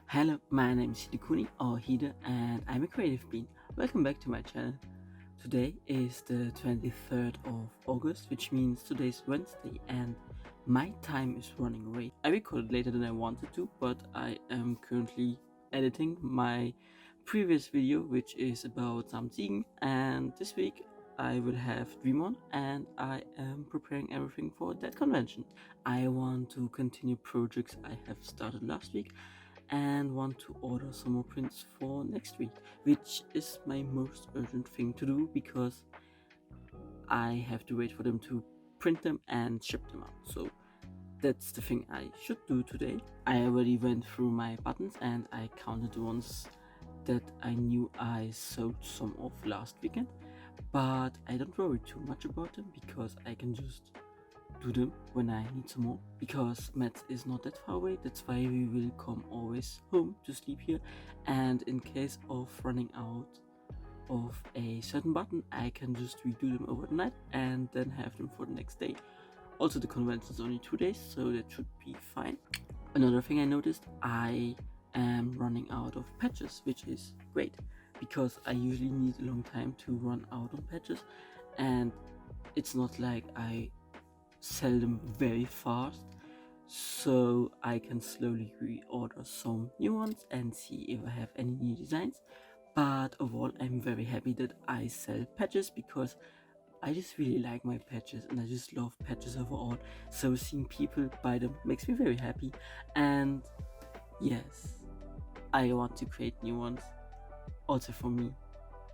Hello, my name is Hidekuni or Hide and I'm a creative being. Welcome back to my channel. Today is the 23rd of August, which means today's Wednesday and my time is running away. I recorded later than I wanted to, but I am currently editing my previous video, which is about Samsiegen, and this week I will have Dream On and I am preparing everything for that convention. I want to continue projects I have started last week and want to order some more prints for next week, which is my most urgent thing to do because I have to wait for them to print them and ship them out. So that's the thing I should do today. I already went through my buttons and I counted the ones that I knew I sold some of last weekend, but I don't worry too much about them because I can just do them when I need some more, because Metz is not that far away. That's why we will come always home to sleep here, and in case of running out of a certain button I can just redo them over the night and then have them for the next day. Also, the convention is only 2 days, so that should be fine. Another thing I noticed, I am running out of patches, which is great because I usually need a long time to run out on patches, and it's not like I sell them very fast, so I can slowly reorder some new ones and see if I have any new designs. But overall, I'm very happy that I sell patches because I just really like my patches and I just love patches overall, so seeing people buy them makes me very happy. And yes, I want to create new ones also for me,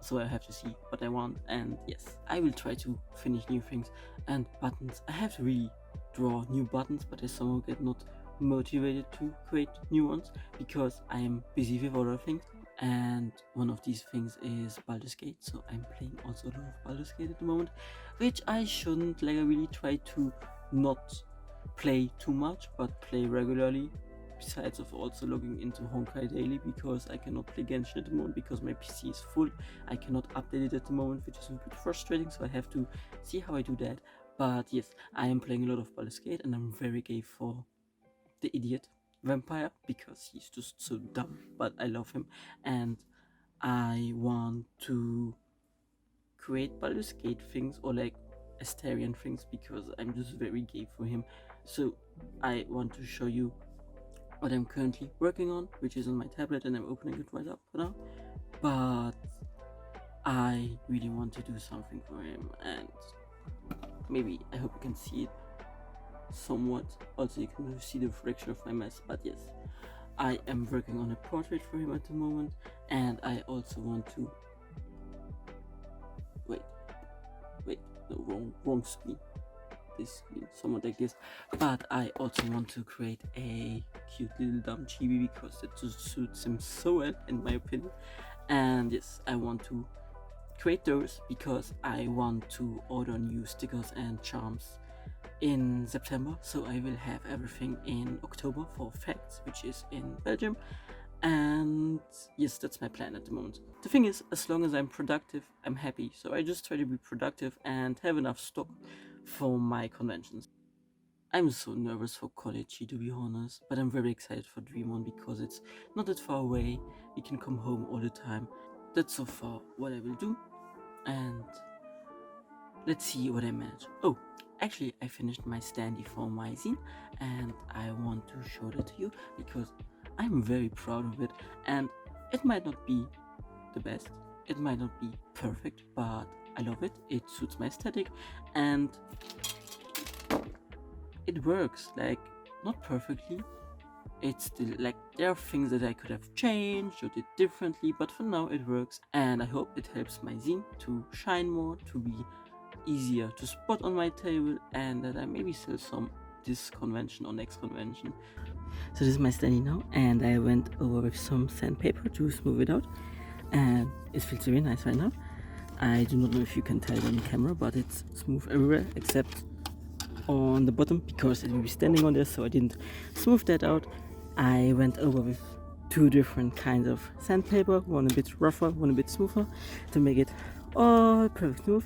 so I have to see what I want. And yes, I will try to finish new things. And buttons, I have to really draw new buttons, but I somehow get not motivated to create new ones because I am busy with other things, and one of these things is Baldur's Gate, so I'm playing also a lot of Baldur's Gate at the moment, which I shouldn't. Like, I really try to not play too much but play regularly, besides of also logging into Honkai daily because I cannot play Genshin at the moment because my PC is full. I cannot update it at the moment, which is a bit frustrating, so I have to see how I do that. But yes, I am playing a lot of Baldur's Gate and I'm very gay for the idiot vampire because he's just so dumb, but I love him and I want to create Baldur's Gate things or like Astarian things because I'm just very gay for him. So I want to show you what I'm currently working on, which is on my tablet, and I'm opening it right up now. But I really want to do something for him, and maybe I hope you can see it somewhat. Also, you can see the reflection of my mess. But yes, I am working on a portrait for him at the moment, and I also want to wait, no, wrong screen. This screen, somewhat like this. But I also want to create a cute little dumb chibi because it just suits him so well, in my opinion. And yes, I want to create those because I want to order new stickers and charms in September, so I will have everything in October for Facts, which is in Belgium. And yes, that's my plan at the moment. The thing is, as long as I'm productive, I'm happy, so I just try to be productive and have enough stock for my conventions. I'm so nervous for Connichi, to be honest, but I'm very excited for Dream On because it's not that far away. We can come home all the time. That's so far what I will do, and let's see what I manage. Oh, actually, I finished my standee for my zine, and I want to show that to you because I'm very proud of it. And it might not be the best, it might not be perfect, but I love it. It suits my aesthetic, and it works. Like, not perfectly. It's still like there are things that I could have changed or did differently, but for now it works, and I hope it helps my zine to shine more, to be easier to spot on my table, and that I maybe sell some this convention or next convention. So this is my study now, and I went over with some sandpaper to smooth it out, and it feels very nice right now. I do not know if you can tell it on camera, but it's smooth everywhere except on the bottom because it will be standing on there, so I didn't smooth that out. I went over with two different kinds of sandpaper, one a bit rougher, one a bit smoother, to make it all perfect smooth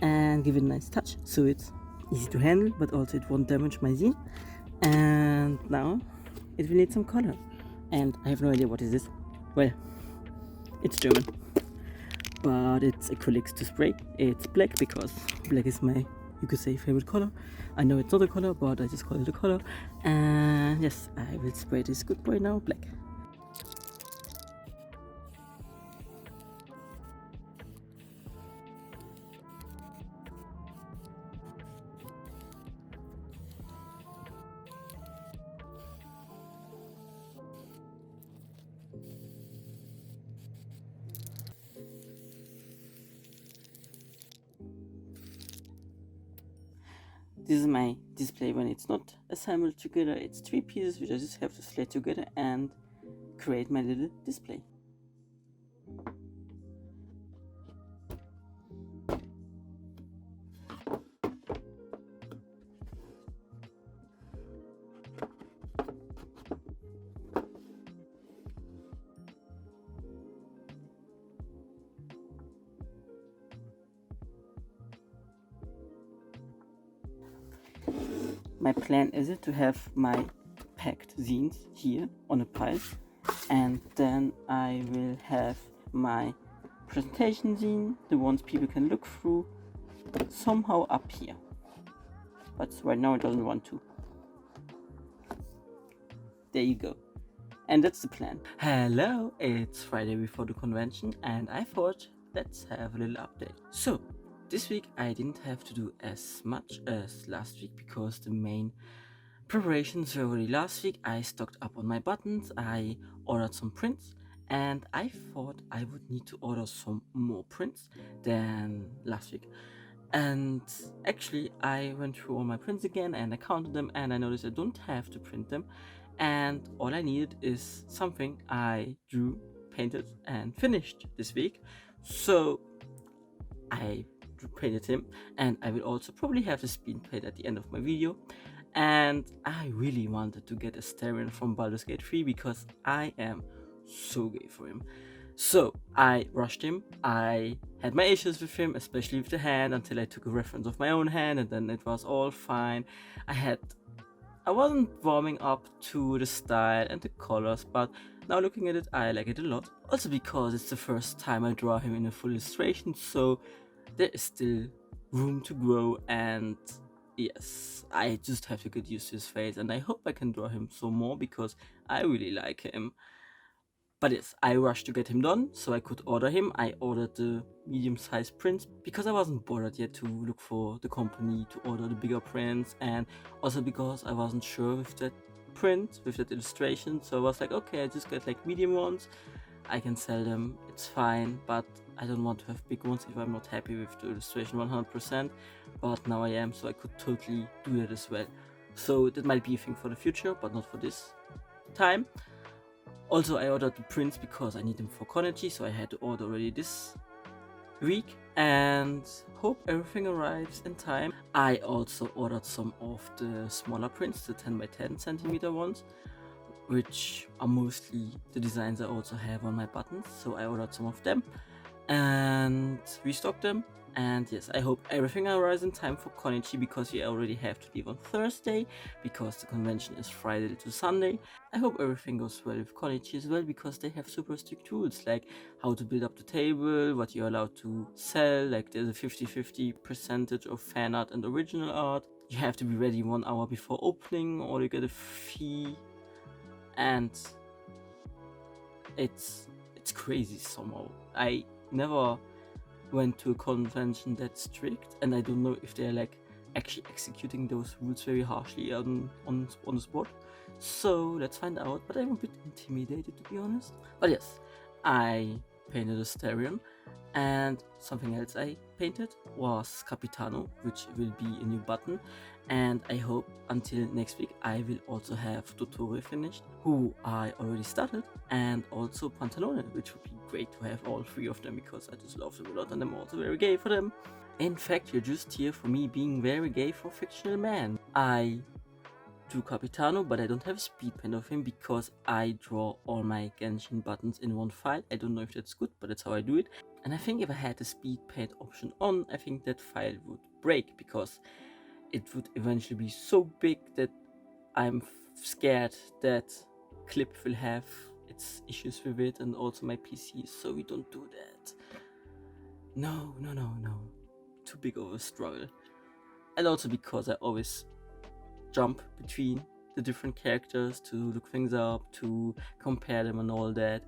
and give it a nice touch so it's easy to handle, but also it won't damage my zine. And now it will need some color, and I have no idea what is this. Well, it's German, but it's acrylics to spray. It's black because black is my, you could say, favorite color. I know it's not a color, but I just call it a color. And yes, I will spray this good boy now black. This is my display when it's not assembled together. It's 3 pieces which I just have to slide together and create my little display. My plan is it to have my packed zines here on a pile, and then I will have my presentation zine, the ones people can look through, somehow up here. But right now it doesn't want to. There you go. And that's the plan. Hello, it's Friday before the convention, and I thought let's have a little update. So, this week I didn't have to do as much as last week because the main preparations were already last week. I stocked up on my buttons, I ordered some prints, and I thought I would need to order some more prints than last week. And actually I went through all my prints again and I counted them, and I noticed I don't have to print them, and all I needed is something I drew, painted and finished this week. So I painted him, and I will also probably have the speed paint at the end of my video. And I really wanted to get a Starion from Baldur's Gate 3 because I am so gay for him. So I rushed him. I had my issues with him, especially with the hand, until I took a reference of my own hand, and then it was all fine. I wasn't warming up to the style and the colors, but now looking at it, I like it a lot. Also because it's the first time I draw him in a full illustration, so there is still room to grow, and yes, I just have to get used to his face, and I hope I can draw him some more because I really like him. But yes, I rushed to get him done so I could order him. I ordered the medium-sized prints because I wasn't bothered yet to look for the company to order the bigger prints, and also because I wasn't sure with that print, with that illustration. So I was like, okay, I just get like medium ones. I can sell them, it's fine, but I don't want to have big ones if I'm not happy with the illustration 100%. But now I am, so I could totally do that as well. So that might be a thing for the future, but not for this time. Also, I ordered the prints because I need them for Connichi, so I had to order already this week, and hope everything arrives in time. I also ordered some of the smaller prints, the 10 by 10 centimeter ones, which are mostly the designs I also have on my buttons, so I ordered some of them and restocked them. And yes, I hope everything arrives in time for Connichi because we already have to leave on Thursday because the convention is Friday to Sunday. I hope everything goes well with Connichi as well because they have super strict rules like how to build up the table, what you're allowed to sell, like there's a 50-50 percentage of fan art and original art. You have to be ready 1 hour before opening or you get a fee, and it's crazy somehow. I never went to a convention that strict, and I don't know if they're like actually executing those rules very harshly on the spot. So let's find out, but I'm a bit intimidated to be honest. But yes, I painted a Starion, And something else I painted was Capitano, which will be a new button. And I hope until next week I will also have Tutorial finished, who I already started, and also Pantalone, which would be great to have all three of them because I just love them a lot and I'm also very gay for them. In fact, you're just here for me being very gay for fictional man. I do Capitano, but I don't have a speed paint of him because I draw all my Genshin buttons in one file. I don't know if that's good, but that's how I do it. And I think if I had the speed paint option on, I think that file would break because it would eventually be so big that I'm scared that Clip will have its issues with it and also my PC, so we don't do that. No. Too big of a struggle. And also because I always jump between the different characters to look things up, to compare them and all that.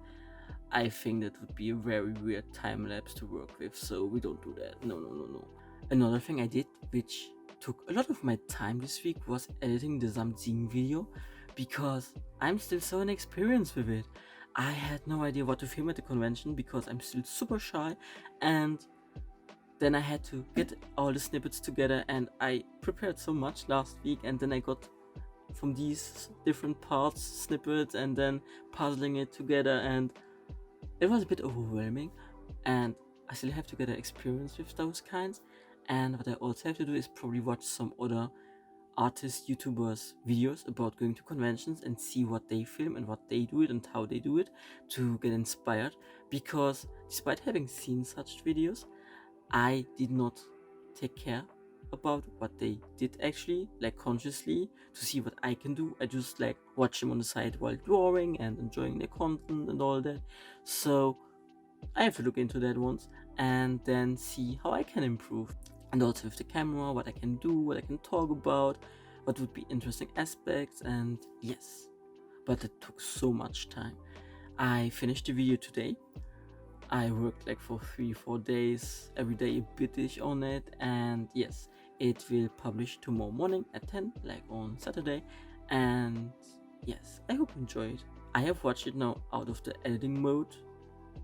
I think that would be a very weird time lapse to work with, so we don't do that. No. Another thing I did, which took a lot of my time this week, was editing the Samsung video because I'm still so inexperienced with it. I had no idea what to film at the convention because I'm still super shy, and then I had to get all the snippets together, and I prepared so much last week, and then I got from these different parts snippets and then puzzling it together, and it was a bit overwhelming, and I still have to get an experience with those kinds. And what I also have to do is probably watch some other artists, YouTubers videos about going to conventions and see what they film and what they do it and how they do it to get inspired, because despite having seen such videos, I did not take care about what they did actually, like consciously, to see what I can do. I just like watch them on the side while drawing and enjoying their content and all that. So I have to look into that once and then see how I can improve. And also with the camera, what I can do, what I can talk about, what would be interesting aspects, and yes. But it took so much time. I finished the video today. I worked like for 3-4 days, every day a bitish on it, and yes, it will publish tomorrow morning at 10, like on Saturday. And yes, I hope you enjoy it. I have watched it now out of the editing mode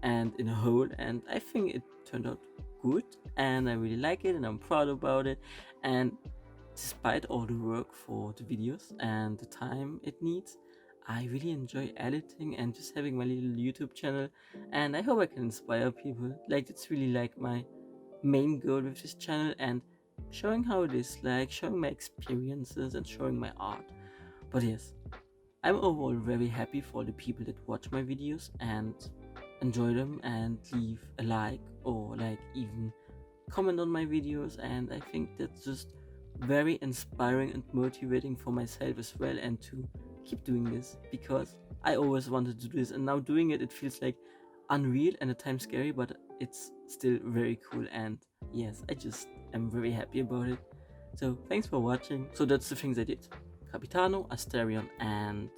and in a whole, and I think it turned out good, and I really like it, and I'm proud about it. And despite all the work for the videos and the time it needs, I really enjoy editing and just having my little YouTube channel, and I hope I can inspire people. Like, it's really like my main goal with this channel, and showing how it is, like showing my experiences and showing my art. But yes, I'm overall very happy for the people that watch my videos and enjoy them and leave a like or like even comment on my videos, and I think that's just very inspiring and motivating for myself as well, and to keep doing this because I always wanted to do this, and now doing it feels like unreal and at times scary, but it's still very cool. And yes, I just am very happy about it. So thanks for watching. So that's the things I did: Capitano, Asterion, and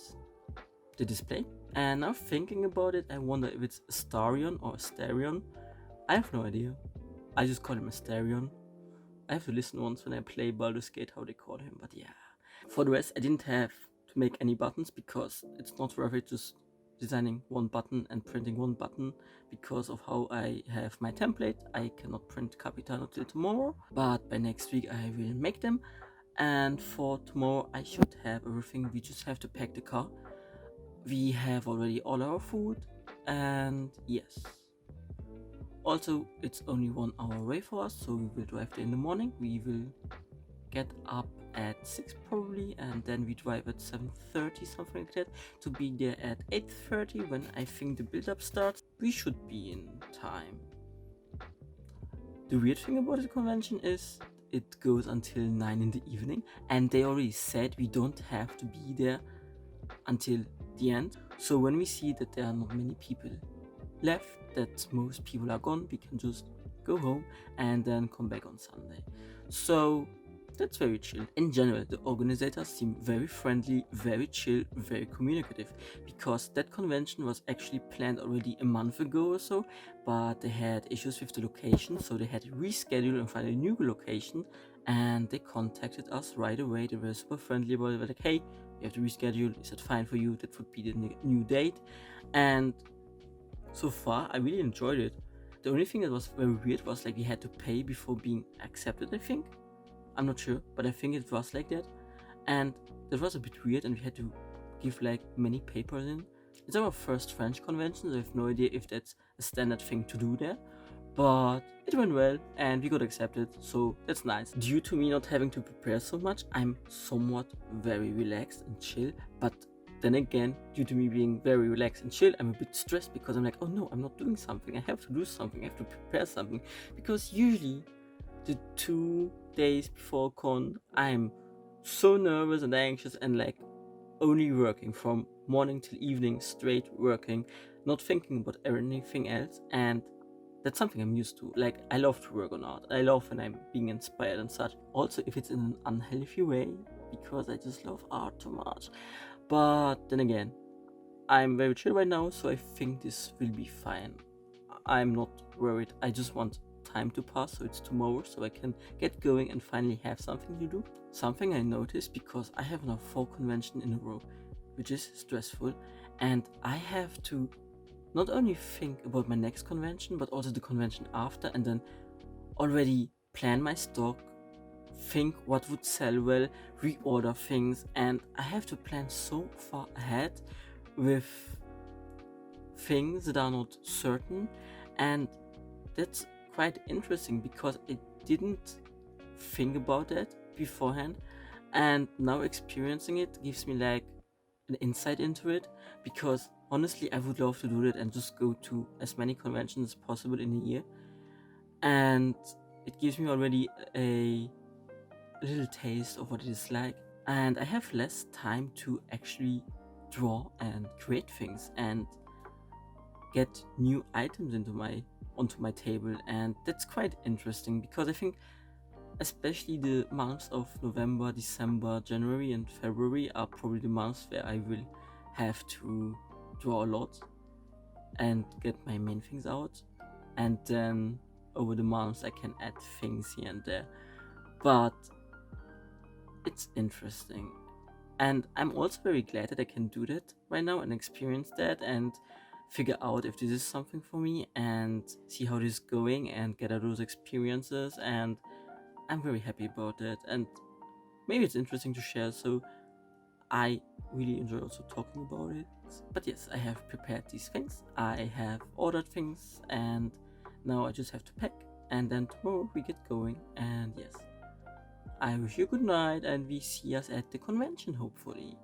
the display. And now thinking about it, I wonder if it's Astarion or Asterion. I have no idea. I just call him Asterion. I have to listen once when I play Baldur's Gate how they call him, but yeah. For the rest, I didn't have to make any buttons because it's not worth it just designing one button and printing one button because of how I have my template. I cannot print Capitano till tomorrow, but by next week I will make them. And for tomorrow I should have everything. We just have to pack the car. We have already all our food, and yes. Also, it's only 1 hour away for us, so we will drive there in the morning. We will get up at 6 probably, and then we drive at 7:30, something like that, to be there at 8:30 when I think the build-up starts. We should be in time. The weird thing about the convention is it goes until 9 in the evening, and they already said we don't have to be there until the end. So when we see that there are not many people left, that most people are gone, we can just go home and then come back on Sunday. So that's very chill. In general, the organizers seem very friendly, very chill, very communicative, because that convention was actually planned already a month ago or so, but they had issues with the location, so they had to reschedule and find a new location, and they contacted us right away. They were super friendly about it. They were like, hey, you have to reschedule, is that fine for you? That would be the new date. And so far I really enjoyed it. The only thing that was very weird was like we had to pay before being accepted, I think. I'm not sure, but I think it was like that. And that was a bit weird, and we had to give like many papers in. It's our first French convention, so I have no idea if that's a standard thing to do there. But it went well and we got accepted, so that's nice. Due to me not having to prepare so much, I'm somewhat very relaxed and chill. But then again, due to me being very relaxed and chill, I'm a bit stressed because I'm like, oh no, I'm not doing something. I have to do something. I have to prepare something. Because usually the 2 days before con, I'm so nervous and anxious and like only working from morning till evening, straight working, not thinking about anything else. And that's something I'm used to. Like, I love to work on art. I love when I'm being inspired and such. Also, if it's in an unhealthy way, because I just love art too much. But then again, I'm very chill right now, so I think this will be fine. I'm not worried. I just want time to pass, so it's tomorrow, so I can get going and finally have something to do. Something I noticed, because I have now 4 conventions in a row, which is stressful, and I have to not only think about my next convention, but also the convention after, and then already plan my stock, think what would sell well, reorder things, and I have to plan so far ahead with things that are not certain. And that's quite interesting because I didn't think about that beforehand, and now experiencing it gives me like an insight into it, because honestly I would love to do that and just go to as many conventions as possible in a year, and it gives me already a little taste of what it is like, and I have less time to actually draw and create things and get new items onto my table. And that's quite interesting, because I think especially the months of November, December, January and February are probably the months where I will have to draw a lot and get my main things out, and then over the months I can add things here and there. But it's interesting, and I'm also very glad that I can do that right now and experience that and figure out if this is something for me and see how this is going and get out those experiences. And I'm very happy about that, and maybe it's interesting to share, so I really enjoy also talking about it. But yes, I have prepared these things, I have ordered things, and now I just have to pack, and then tomorrow we get going. And yes, I wish you good night, and we see us at the convention hopefully.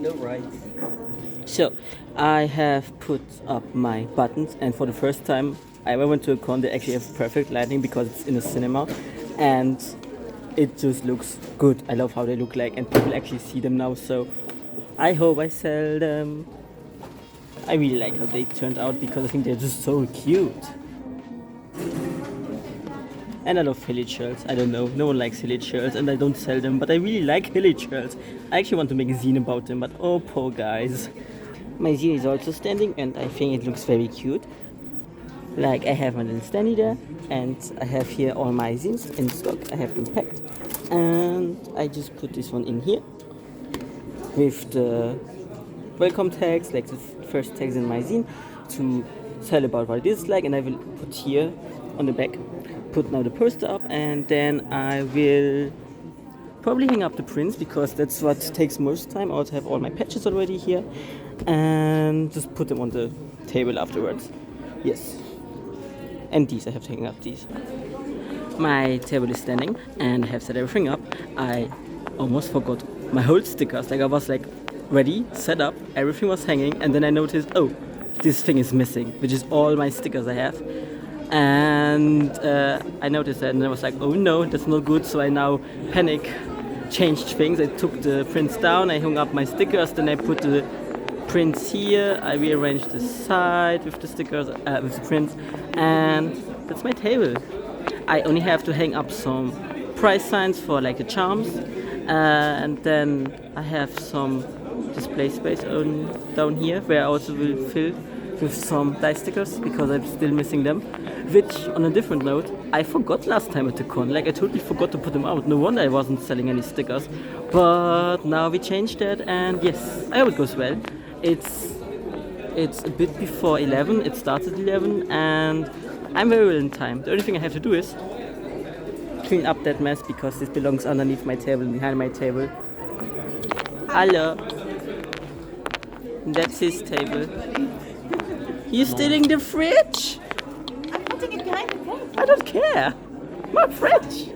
No right. So I have put up my buttons, and for the first time I ever went to a con, they actually have perfect lighting because it's in a cinema, and it just looks good. I love how they look like, and people actually see them now, so I hope I sell them. I really like how they turned out because I think they're just so cute. And I love hilly shirts. I don't know, no one likes hilly shirts and I don't sell them, but I really like hilly shirts. I actually want to make a zine about them, but oh, poor guys. My zine is also standing and I think it looks very cute. Like, I have my little standee there, and I have here all my zines in stock. I have them packed, and I just put this one in here with the welcome tags, like the first tags in my zine, to tell about what it is like. And I will put here on the back, put now the poster up, and then I will probably hang up the prints because that's what takes most time. I also have all my patches already here, and just put them on the table afterwards. Yes. And these, I have to hang up these. My table is standing and I have set everything up. I almost forgot my whole stickers. Like I was like ready, set up, everything was hanging, and then I noticed, oh, this thing is missing, which is all my stickers I have. And I noticed that and I was like, oh no, that's not good. So I now panic, changed things. I took the prints down, I hung up my stickers, then I put the prints here. I rearranged the side with the stickers, with the prints, and that's my table. I only have to hang up some price signs for like the charms, and then I have some display space down here where I also will fill with some die stickers because I'm still missing them. Which, on a different note, I forgot last time at the con. Like I totally forgot to put them out. No wonder I wasn't selling any stickers. But now we changed that, and yes, I hope it goes well. It's a bit before 11. It starts at 11, and I'm very well in time. The only thing I have to do is clean up that mess because this belongs underneath my table, behind my table. Hello. That's his table. You're stealing the fridge? I'm putting it behind the cake. I don't care. My fridge.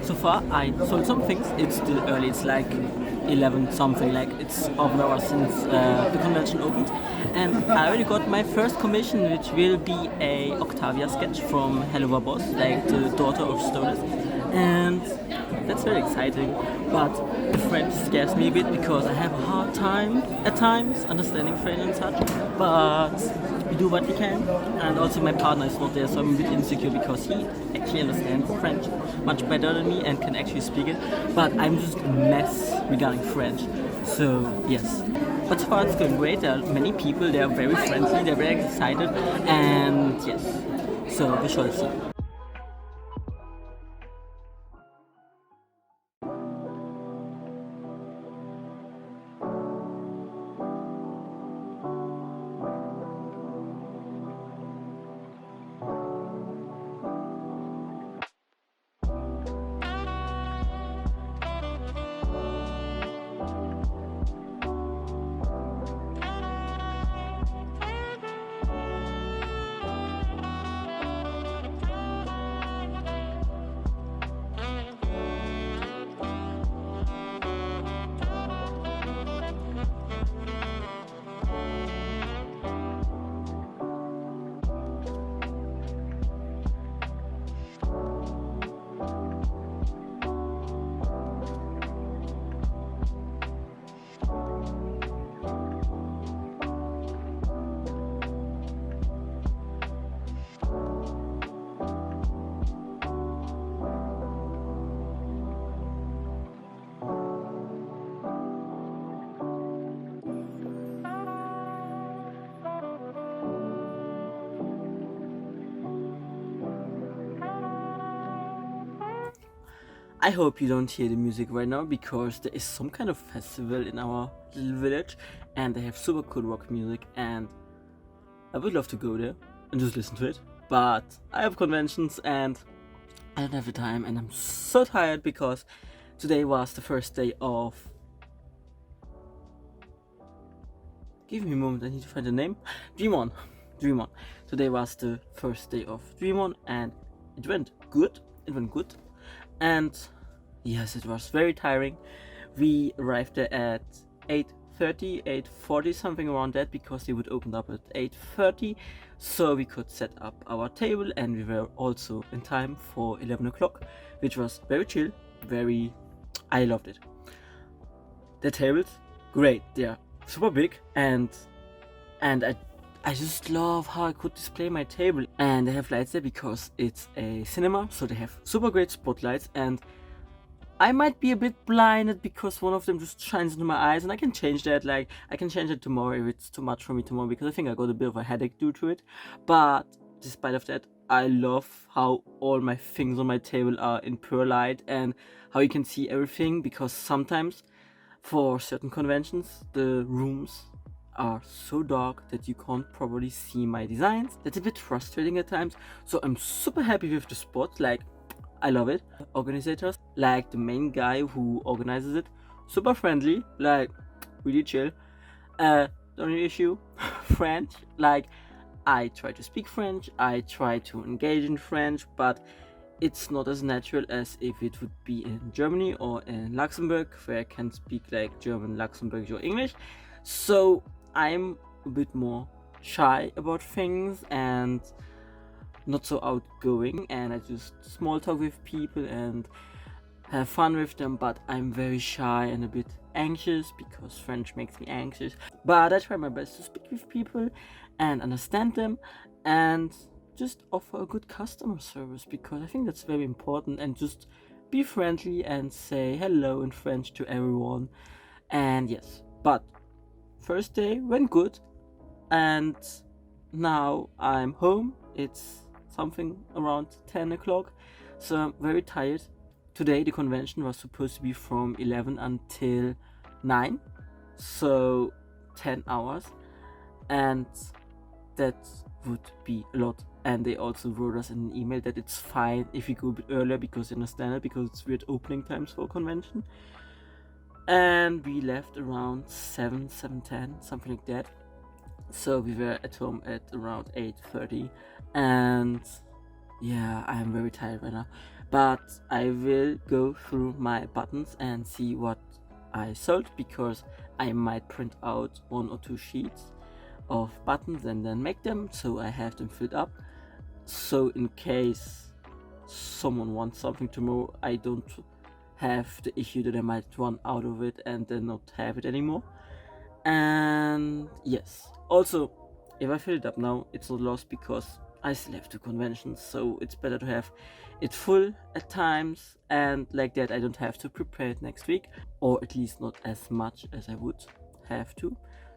So far I sold some things. It's still early, it's like 11 something, like it's half an hour since the convention opened, and I already got my first commission, which will be a Octavia sketch from Hello Boss, like the daughter of Stoners, and that's very exciting. But the French scares me a bit because I have a hard time at times understanding French and such, but we do what we can. And also my partner is not there, so I'm a bit insecure because he actually understands French much better than me and can actually speak it, but I'm just a mess regarding French. So yes, but so far it's going great. There are many people, they are very friendly, they're very excited, and yes, so we shall see. I hope you don't hear the music right now because there is some kind of festival in our little village and they have super cool rock music, and I would love to go there and just listen to it, but I have conventions and I don't have the time, and I'm so tired because today was the first day of... Give me a moment, I need to find the name. Dream On. Today was the first day of Dream On and it went good. And yes, it was very tiring. We arrived there at 8:30, 8:40, something around that, because they would open up at 8:30, so we could set up our table, and we were also in time for 11 o'clock, which was very chill, very... I loved it. The tables, great. They're super big, and I just love how I could display my table. And they have lights there because it's a cinema, so they have super great spotlights. And I might be a bit blinded because one of them just shines into my eyes, and I can change that. Like, I can change it tomorrow if it's too much for me tomorrow, because I think I got a bit of a headache due to it. But despite of that, I love how all my things on my table are in pure light and how you can see everything, because sometimes for certain conventions the rooms are so dark that you can't properly see my designs. That's a bit frustrating at times. So I'm super happy with the spot. Like, I love it. Organizers, like the main guy who organizes it, super friendly, like really chill. The only issue, French. Like, I try to speak French, I try to engage in French, but it's not as natural as if it would be in Germany or in Luxembourg, where I can speak like German, Luxembourgish, or English. So I'm a bit more shy about things and not so outgoing, and I just small talk with people and have fun with them, but I'm very shy and a bit anxious because French makes me anxious. But I try my best to speak with people and understand them and just offer a good customer service, because I think that's very important, and just be friendly and say hello in French to everyone. And yes, but first day went good, and now I'm home. It's something around 10 o'clock, so I'm very tired. Today the convention was supposed to be from 11 until 9, so 10 hours, and that would be a lot. And they also wrote us in an email that it's fine if we go a bit earlier, because they understand it, because it's weird opening times for a convention. And we left around 7:10, something like that. So we were at home at around 8:30, and yeah, I am very tired right now. But I will go through my buttons and see what I sold, because I might print out 1 or 2 sheets of buttons and then make them, so I have them filled up. So in case someone wants something tomorrow, I don't have the issue that I might run out of it and then not have it anymore. And yes, also, if I fill it up now, it's not lost, because I still have 2 conventions, so it's better to have it full at times, and like that I don't have to prepare it next week, or at least not as much as I would have to.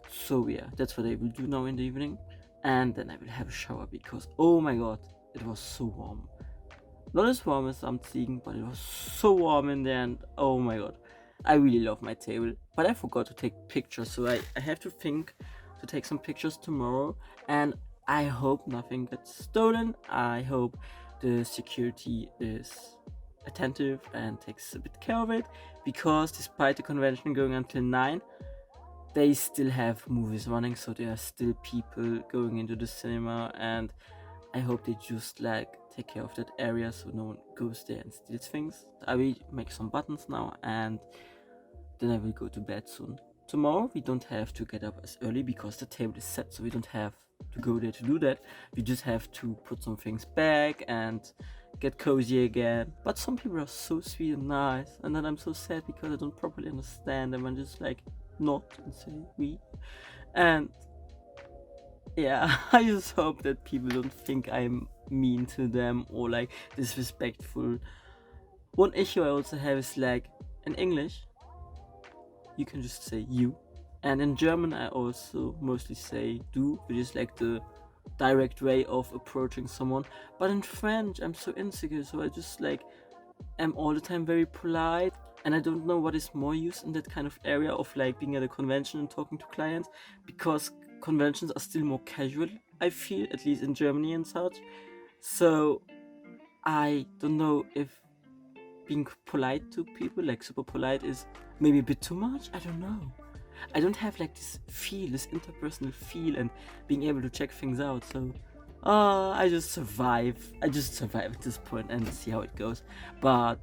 So yeah, that's what I will do now in the evening, and then I will have a shower, because oh my god, it was so warm. Not as warm as I'm seeing, but it was so warm in there, and oh my god. I really love my table, but I forgot to take pictures, so I have to think to take some pictures tomorrow, and I hope nothing gets stolen. I hope the security is attentive and takes a bit care of it, because despite the convention going until 9, they still have movies running, so there are still people going into the cinema, and I hope they just like take care of that area so no one goes there and steals things. I will make some buttons now, and then I will go to bed soon. Tomorrow we don't have to get up as early because the table is set, so we don't have to go there to do that. We just have to put some things back and get cozy again. But some people are so sweet and nice, and then I'm so sad because I don't properly understand them and just like nod and say we. And yeah, I just hope that people don't think I'm mean to them or like disrespectful. One issue I also have is like in English, you can just say you, and in German I also mostly say du, which is like the direct way of approaching someone. But in French I'm so insecure, so I just like am all the time very polite, and I don't know what is more used in that kind of area of like being at a convention and talking to clients, because conventions are still more casual, I feel, at least in Germany and such. So I don't know if being polite to people, like super polite, is maybe a bit too much. I don't know. I don't have like this feel, this interpersonal feel, and being able to check things out. So, I just survive. I just survive at this point and see how it goes. But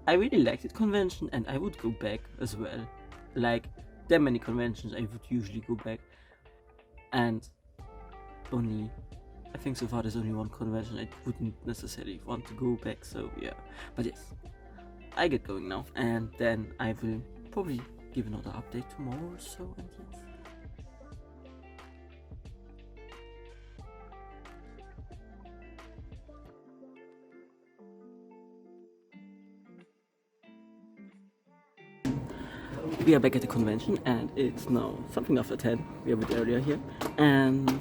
I really liked it convention, and I would go back as well. Like, there are many conventions I would usually go back, and only, I think so far there's only one convention I wouldn't necessarily want to go back. So yeah, but yes, I get going now, and then I will probably give another update tomorrow or so, and yes. We are back at the convention, and it's now something after 10. We are a bit earlier here, and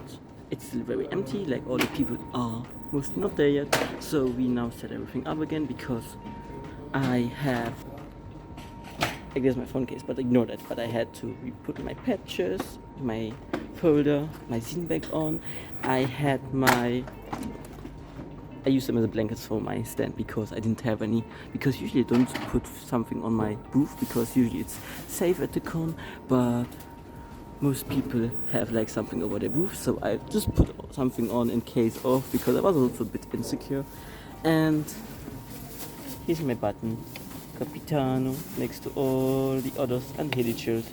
it's still very empty, like all the people are mostly not there yet. So we now set everything up again because I guess my phone case, but ignore that. But I had to put my patches, my folder, my zine bag on. I used them as blankets for my stand because I didn't have any. Because usually I don't put something on my booth because usually it's safe at the con, but most people have like something over their booth, so I just put something on in case of, because I was also a bit insecure. And here's my button, Capitano, next to all the others and the Hedicers.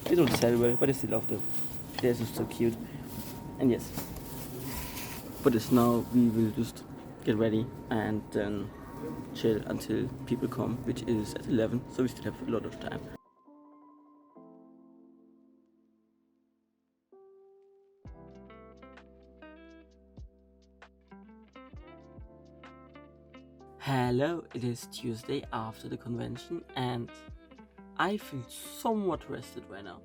They don't sell well, but I still love them. They're just so cute. And yes, for this now we will just get ready and then chill until people come, which is at 11, so we still have a lot of time. Hello, it is Tuesday after the convention, and I feel somewhat rested right now.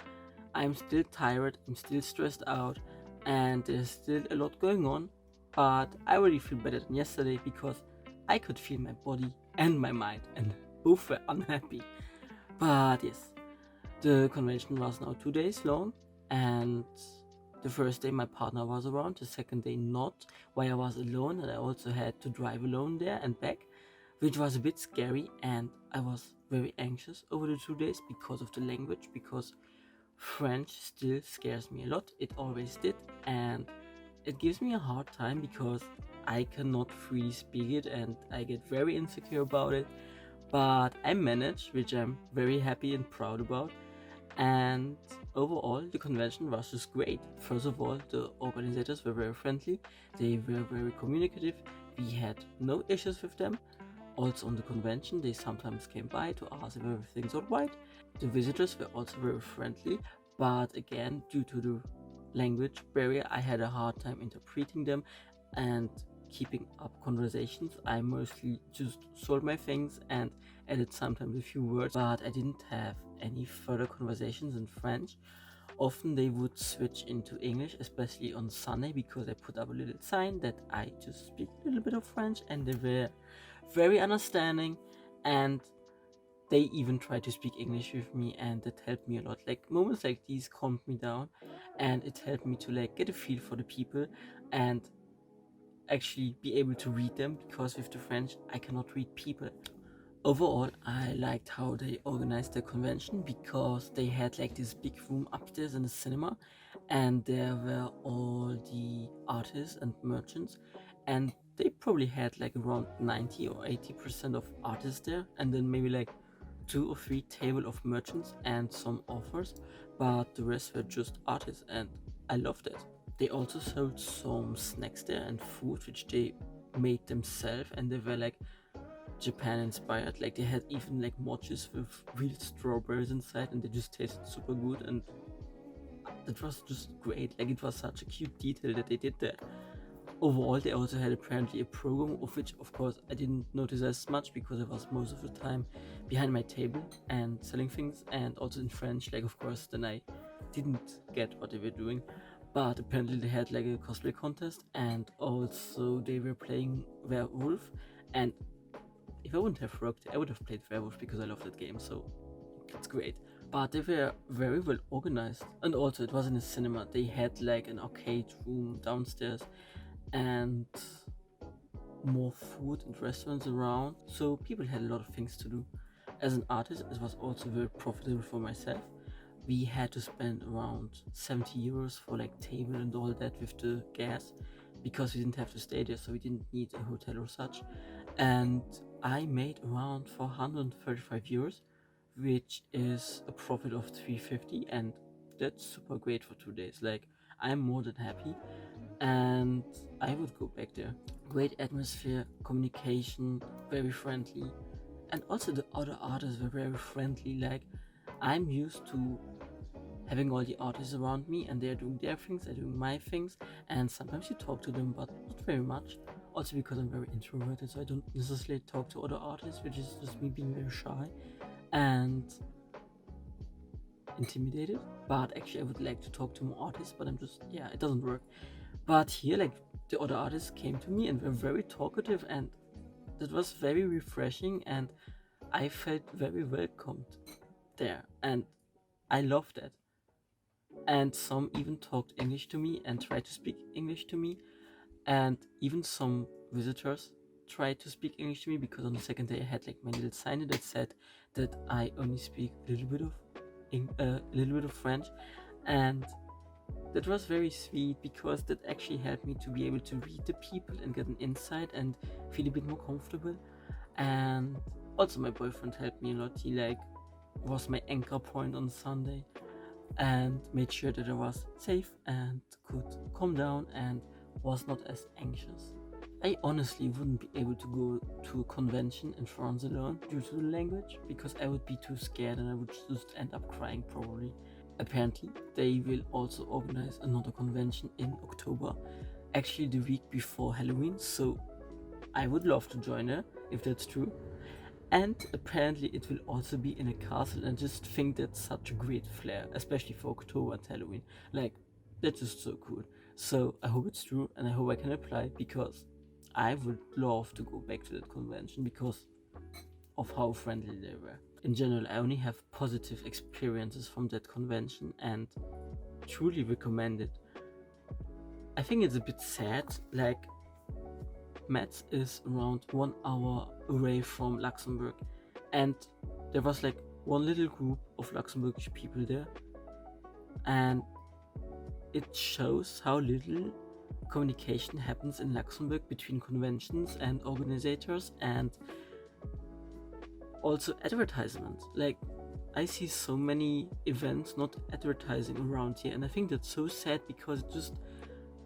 I'm still tired, I'm still stressed out, and there's still a lot going on, but I already feel better than yesterday because I could feel my body and my mind, and both were unhappy. But yes, the convention was now 2 days long, and the first day my partner was around, the second day not, while I was alone, and I also had to drive alone there and back, which was a bit scary, and I was very anxious over the 2 days because of the language, because French still scares me a lot. It always did, and it gives me a hard time because I cannot freely speak it and I get very insecure about it. But I managed, which I'm very happy and proud about. And overall, the convention was just great. First of all, the organizers were very friendly, they were very communicative, we had no issues with them. Also on the convention, they sometimes came by to ask if everything's alright. The visitors were also very friendly, but again, due to the language barrier, I had a hard time interpreting them and keeping up conversations. I mostly just sold my things and added sometimes a few words, but I didn't have any further conversations in French. Often they would switch into English, especially on Sunday, because I put up a little sign that I just speak a little bit of French, and they were very understanding, and they even tried to speak English with me, and that helped me a lot. Like moments like these calmed me down, and it helped me to like get a feel for the people and actually be able to read them, because with the French I cannot read people. Overall, I liked how they organized the convention because they had like this big room upstairs in the cinema, and there were all the artists and merchants, and they probably had like around 90 or 80% of artists there, and then maybe like 2 or 3 table of merchants and some offers, but the rest were just artists, and I loved it. They also sold some snacks there and food which they made themselves, and they were like Japan inspired. Like they had even like mochis with real strawberries inside, and they just tasted super good, and that was just great. Like it was such a cute detail that they did there. Overall, they also had apparently a program, of which of course I didn't notice as much because I was most of the time behind my table and selling things, and also in French. Like of course, then I didn't get what they were doing. But apparently they had like a cosplay contest, and also they were playing Werewolf, and if I wouldn't have rocked, I would have played Werewolf because I love that game, so it's great. But they were very well organized, and also it was in a cinema. They had like an arcade room downstairs and more food and restaurants around, so people had a lot of things to do. As an artist, it was also very profitable for myself. We had to spend around 70 euros for like table and all that with the gas, because we didn't have to stay there, so we didn't need a hotel or such. And I made around 435 euros, which is a profit of 350, and that's super great for 2 days. Like, I'm more than happy, and I would go back there. Great atmosphere, communication, very friendly, And also the other artists were very friendly. Like, I'm used to having all the artists around me and they're doing their things, I'm doing my things, and sometimes you talk to them, but not very much. Also because I'm very introverted, so I don't necessarily talk to other artists, which is just me being very shy and intimidated. But actually, I would like to talk to more artists, but I'm just, yeah, it doesn't work. But here, like, the other artists came to me and were very talkative, and that was very refreshing, and I felt very welcomed there, and I loved that. And some even talked English to me and tried to speak English to me, and even some visitors tried to speak English to me because on the second day I had like my little sign that said that I only speak a little bit of French, and that was very sweet because that actually helped me to be able to read the people and get an insight and feel a bit more comfortable. And also my boyfriend helped me a lot. He like was my anchor point on Sunday and made sure that I was safe and could calm down and was not as anxious. I honestly wouldn't be able to go to a convention in France alone due to the language because I would be too scared and I would just end up crying probably. Apparently, they will also organize another convention in October, actually the week before Halloween, so I would love to join her if that's true. And apparently, it will also be in a castle, and just think that's such a great flair, especially for October and Halloween. Like, that's just so cool. So, I hope it's true, and I hope I can apply because I would love to go back to that convention because of how friendly they were. In general, I only have positive experiences from that convention and truly recommend it. I think it's a bit sad, like, Metz is around 1 hour away from Luxembourg, and there was like one little group of Luxembourgish people there, and it shows how little communication happens in Luxembourg between conventions and organizers and also advertisements. Like, I see so many events not advertising around here, and I think that's so sad because it just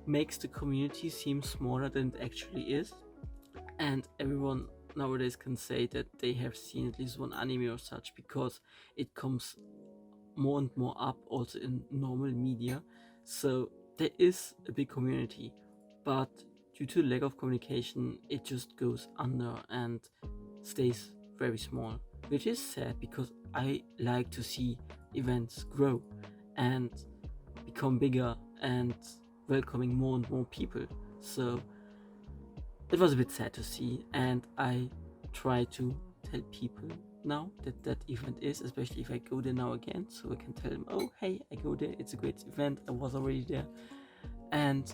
makes the community seem smaller than it actually is. And everyone nowadays can say that they have seen at least one anime or such because it comes more and more up also in normal media. So there is a big community, but due to lack of communication, it just goes under and stays very small, which is sad because I like to see events grow and become bigger and welcoming more and more people. So it was a bit sad to see, and I try to tell people now that that event is, especially if I go there now again, so I can tell them, oh hey, I go there, it's a great event, I was already there, and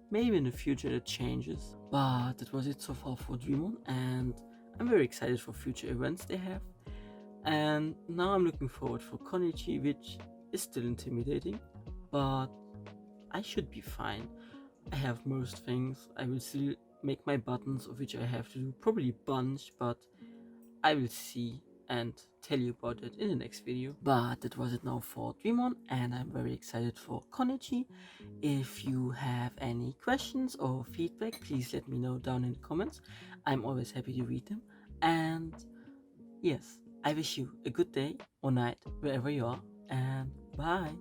maybe in the future it changes. But that was it so far for Dream On, and I'm very excited for future events they have. And now I'm looking forward for Connichi, which is still intimidating, but I should be fine. I have most things. I will still make my buttons, of which I have to do probably a bunch, but I will see and tell you about it in the next video. But that was it now for Dream On, and I'm very excited for Connichi. If you have any questions or feedback, please let me know down in the comments. I'm always happy to read them. And yes, I wish you a good day or night wherever you are, and bye.